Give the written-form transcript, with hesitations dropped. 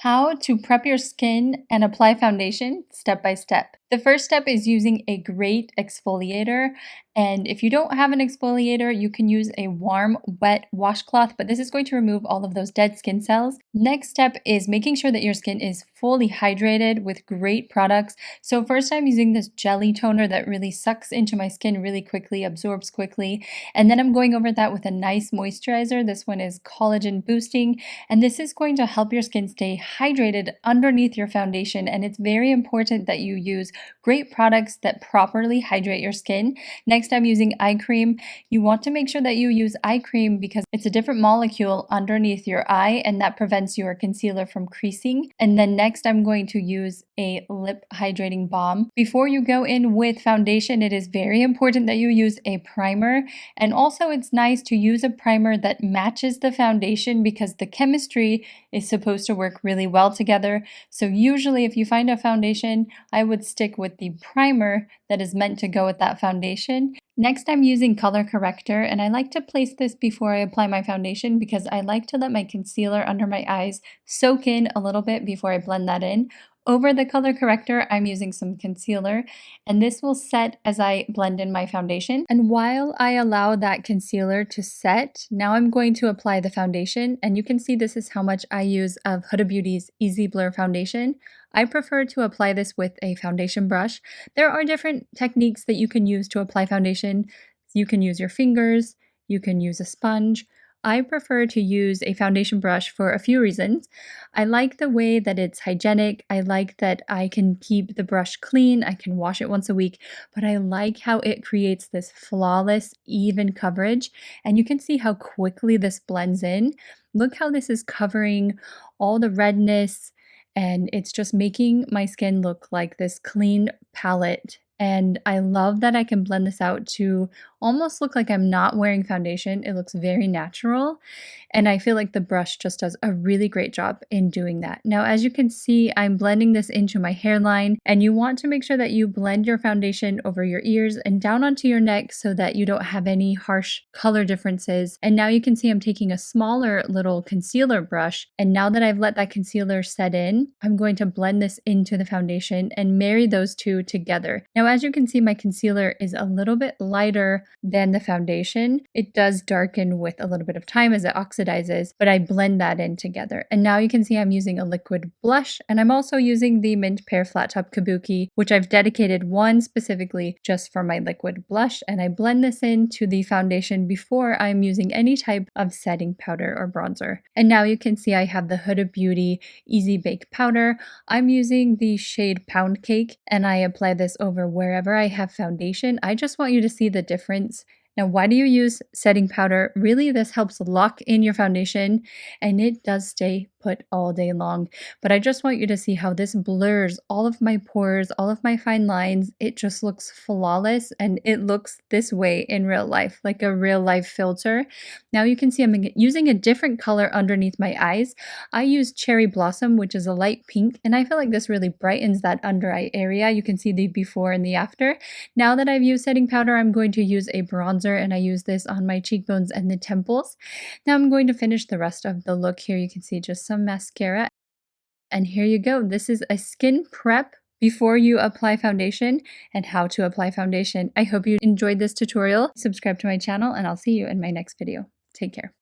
How to prep your skin and apply foundation step by step. The first step is using a great exfoliator. And if you don't have an exfoliator, you can use a warm, wet washcloth, but this is going to remove all of those dead skin cells. Next step is making sure that your skin is fully hydrated with great products. So first I'm using this jelly toner that really sucks into my skin really quickly, absorbs quickly. And then I'm going over that with a nice moisturizer. This one is collagen boosting, and this is going to help your skin stay hydrated underneath your foundation. And it's very important that you use great products that properly hydrate your skin. Next, I'm using eye cream. You want to make sure that you use eye cream because it's a different molecule underneath your eye, and that prevents your concealer from creasing. And then next, I'm going to use a lip hydrating balm. Before you go in with foundation, it is very important that you use a primer. And also, it's nice to use a primer that matches the foundation because the chemistry is supposed to work really well together. So usually if you find a foundation, I would stick with the primer that is meant to go with that foundation. Next, I'm using color corrector, and I like to place this before I apply my foundation because I like to let my concealer under my eyes soak in a little bit before I blend that in. Over the color corrector, I'm using some concealer, and this will set as I blend in my foundation. And while I allow that concealer to set, now I'm going to apply the foundation, and you can see this is how much I use of Huda Beauty's Easy Blur foundation. I prefer to apply this with a foundation brush. There are different techniques that you can use to apply foundation. You can use your fingers, you can use a sponge. I prefer to use a foundation brush for a few reasons. I like the way that it's hygienic. I like that I can keep the brush clean. I can wash it once a week, but I like how it creates this flawless, even coverage. And you can see how quickly this blends in. Look how this is covering all the redness, and it's just making my skin look like this clean palette. And I love that I can blend this out to almost look like I'm not wearing foundation. It looks very natural. And I feel like the brush just does a really great job in doing that. Now, as you can see, I'm blending this into my hairline, and you want to make sure that you blend your foundation over your ears and down onto your neck so that you don't have any harsh color differences. And now you can see I'm taking a smaller little concealer brush. And now that I've let that concealer set in, I'm going to blend this into the foundation and marry those two together. Now, as you can see, my concealer is a little bit lighter than the foundation. It does darken with a little bit of time as it oxidizes, but I blend that in together. And now you can see I'm using a liquid blush, and I'm also using the Mint Pear Flat Top Kabuki, which I've dedicated one specifically just for my liquid blush. And I blend this into the foundation before I'm using any type of setting powder or bronzer. And now you can see I have the Huda Beauty Easy Bake Powder. I'm using the shade Pound Cake, and I apply this over wherever I have foundation. I just want you to see the difference. Now, why do you use setting powder? Really, this helps lock in your foundation, and it does stay put all day long. But I just want you to see how this blurs all of my pores, all of my fine lines. It just looks flawless, and it looks this way in real life, like a real life filter. Now you can see I'm using a different color underneath my eyes. I use Cherry Blossom, which is a light pink, and I feel like this really brightens that under eye area. You can see the before and the after. Now that I've used setting powder, I'm going to use a bronzer, and I use this on my cheekbones and the temples. Now I'm going to finish the rest of the look here. You can see just some mascara. And here you go. This is a skin prep before you apply foundation and how to apply foundation. I hope you enjoyed this tutorial. Subscribe to my channel, and I'll see you in my next video. Take care.